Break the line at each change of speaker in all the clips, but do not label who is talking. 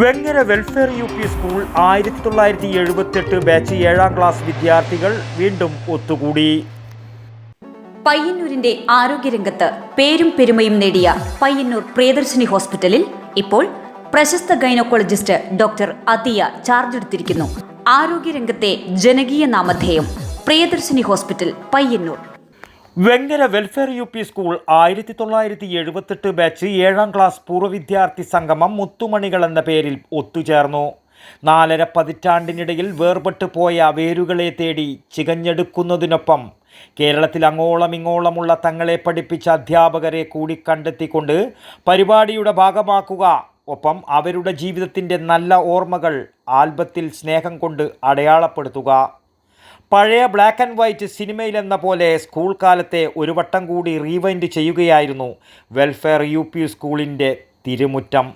Vengara welfare UP school 1978 batch 7ാം class വിദ്യാർത്ഥികൾ വീണ്ടും ഒത്തുകൂടി.
പയ്യന്നൂരിന്റെ ആരോഗ്യരംഗത്ത് പേരും പെരുമയും നേടിയ പയ്യന്നൂർ പ്രിയദർശിനി ഹോസ്പിറ്റലിൽ ഇപ്പോൾ പ്രശസ്ത ഗൈനക്കോളജിസ്റ്റ് ഡോക്ടർ അതിയ ചാർജ് എടുത്തിരിക്കുന്നു. ആരോഗ്യരംഗത്തെ ജനകീയ നാമധേയം Priyadarshini hospital Payyanur.
Vengara welfare UP school 1978 batch 7ാം ക്ലാസ് പൂർവ്വ വിദ്യാർത്ഥി സംഗമം മുത്തുമണികൾ എന്ന പേരിൽ ഒത്തുചേർന്നു. 4.5 പതിറ്റാണ്ടിനിടയിൽ വേർപെട്ടു പോയ വേരുകളെ തേടി ചികഞ്ഞെടുക്കുന്നതിനൊപ്പം കേരളത്തിൽ അങ്ങോളം ഇങ്ങോളമുള്ള തങ്ങളെ പഠിപ്പിച്ച അധ്യാപകരെ കൂടി കണ്ടെത്തിക്കൊണ്ട് പരിപാടിയുടെ ഭാഗമാക്കുക, ഒപ്പം അവരുടെ ജീവിതത്തിൻ്റെ നല്ല ഓർമ്മകൾ ആൽബത്തിൽ സ്നേഹം കൊണ്ട് അടയാളപ്പെടുത്തുക. പഴയ ബ്ലാക്ക് ആൻഡ് വൈറ്റ് സിനിമയിലെന്ന പോലെ സ്കൂൾ കാലത്തെ ഒരു വട്ടം കൂടി റീവൈൻഡ് ചെയ്യുകയായിരുന്നു വെൽഫെയർ UP സ്കൂളിൻ്റെ തിരുമുറ്റം.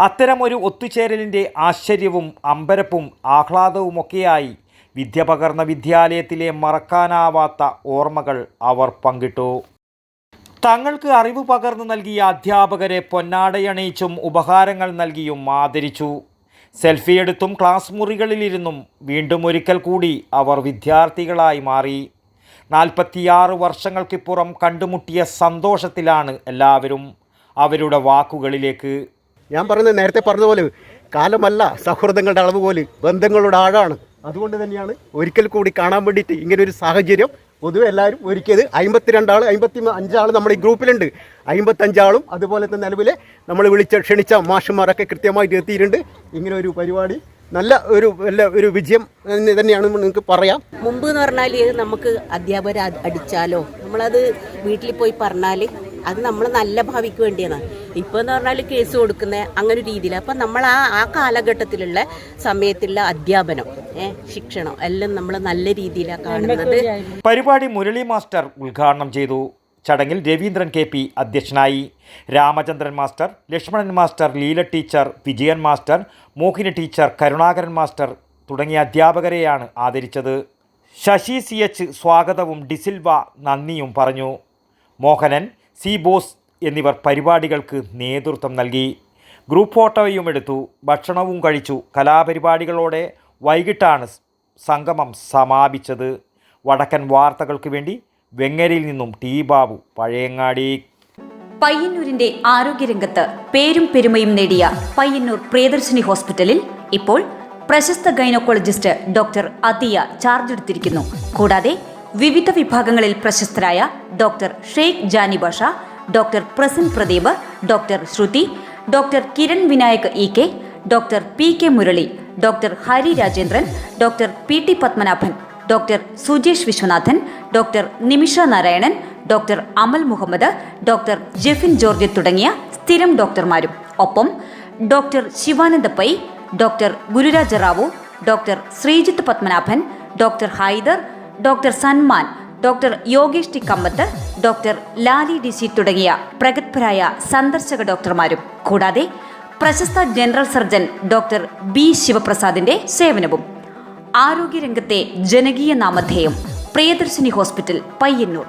അത്തരമൊരു ഒത്തുചേരലിൻ്റെ ആശ്ചര്യവും അമ്പരപ്പും ആഹ്ലാദവുമൊക്കെയായി വിദ്യ പകർന്ന വിദ്യാലയത്തിലെ മറക്കാനാവാത്ത ഓർമ്മകൾ അവർ പങ്കിട്ടു. തങ്ങൾക്ക് അറിവ് പകർന്നു നൽകിയ അധ്യാപകരെ പൊന്നാടയണിയിച്ചും ഉപഹാരങ്ങൾ നൽകിയും ആദരിച്ചു. സെൽഫിയെടുത്തും ക്ലാസ് മുറികളിലിരുന്നും വീണ്ടും ഒരിക്കൽ കൂടി അവർ വിദ്യാർത്ഥികളായി മാറി. 46 വർഷങ്ങൾക്കിപ്പുറം കണ്ടുമുട്ടിയ സന്തോഷത്തിലാണ് എല്ലാവരും. അവരുടെ വാക്കുകളിലേക്ക്.
ഞാൻ പറഞ്ഞത് നേരത്തെ പറഞ്ഞതുപോലെ കാലമല്ല സൗഹൃദങ്ങളുടെ അളവ് പോലെ ബന്ധങ്ങളുടെ ആഴാണ്. അതുകൊണ്ട് തന്നെയാണ് ഒരിക്കൽ കൂടി കാണാൻ വേണ്ടിയിട്ട് ഇങ്ങനൊരു സാഹചര്യം പൊതുവെ എല്ലാവരും ഒരുക്കിയത്. 52 ആൾ 55 ആൾ നമ്മുടെ ഈ ഗ്രൂപ്പിലുണ്ട്. 55 ആളും അതുപോലെ തന്നെ നിലവിലെ നമ്മൾ ക്ഷണിച്ച മാഷന്മാരൊക്കെ കൃത്യമായിട്ട് എത്തിയിട്ടുണ്ട്. ഇങ്ങനെ ഒരു പരിപാടി നല്ല ഒരു വിജയം തന്നെയാണ് നിങ്ങൾക്ക് പറയാം.
മുമ്പ് എന്ന് പറഞ്ഞാൽ നമുക്ക് അധ്യാപകരെ അടിച്ചാലോ നമ്മളത് വീട്ടിൽ പോയി പറഞ്ഞാൽ അത് നമ്മൾ നല്ല ഭാവിക്ക് വേണ്ടിയാണ്. ഇപ്പോൾ എന്ന് പറഞ്ഞാൽ കേസ് കൊടുക്കുന്ന അങ്ങനെ ഒരു രീതിയിൽ. അപ്പം നമ്മൾ ആ കാലഘട്ടത്തിലുള്ള സമയത്തുള്ള അധ്യാപനം ശിക്ഷണം എല്ലാം നമ്മൾ നല്ല രീതിയിലാണ് കാണുന്നത്.
പരിപാടി മുരളി മാസ്റ്റർ ഉദ്ഘാടനം ചെയ്തു. ചടങ്ങിൽ രവീന്ദ്രൻ KP അധ്യക്ഷനായി. Ramachandran master, Lakshmanan master, Leela teacher, Vijayan master, Mohini teacher, Karunakaran master തുടങ്ങിയ അധ്യാപകരെയാണ് ആദരിച്ചത്. ശശി CH സ്വാഗതവും ഡിസിൽവ നന്ദിയും പറഞ്ഞു. മോഹനൻ, C ബോസ് എന്നിവർ പരിപാടികൾക്ക് നേതൃത്വം നൽകി. ഗ്രൂപ്പ് ഫോട്ടോയും എടുത്തു. ഭക്ഷണവും കഴിച്ചു. കലാപരിപാടികളോടെ വൈകിട്ടാണ് സംഗമം സമാപിച്ചത്. വടക്കൻ വാർത്തകൾക്ക് വേണ്ടി വെങ്ങരയിൽ നിന്നും T ബാബു, പഴയങ്ങാടി.
പയ്യന്നൂരിന്റെ ആരോഗ്യരംഗത്ത് പേരും പെരുമയും നേടിയ പയ്യന്നൂർ പ്രിയദർശിനി ഹോസ്പിറ്റലിൽ ഇപ്പോൾ പ്രശസ്ത ഗൈനക്കോളജിസ്റ്റ് ഡോക്ടർ അതിയ ചാർജ് എടുത്തിരിക്കുന്നു. കൂടാതെ വിവിധ വിഭാഗങ്ങളിൽ പ്രശസ്തരായ doctor Sheikh Jani Basha, doctor Prasan Pradeep, doctor Shruthi, doctor Kiran Vinayak EK, doctor PK Murali, doctor Hari Rajendran, doctor PT Padmanabhan, doctor Sujesh Viswanathan, doctor Nimisha Narayanan, doctor Amal Muhammad, doctor Jefin George തുടങ്ങിയ സ്ഥിരം ഡോക്ടർമാരും, ഒപ്പം doctor Sivananda Pai, doctor Gururaja Rao, doctor Sreejith Padmanabhan, doctor Haider, doctor Sanman, doctor Yogesh T Kamath, doctor Lali DC തുടങ്ങിയ പ്രഗത്ഭരായ സന്ദർശക ഡോക്ടർമാരും, കൂടാതെ പ്രശസ്ത ജനറൽ സർജൻ ഡോക്ടർ B ശിവപ്രസാദിന്റെ സേവനവും. ആരോഗ്യരംഗത്തെ ജനകീയ നാമധേയം പ്രിയദർശിനി ഹോസ്പിറ്റൽ പയ്യന്നൂർ.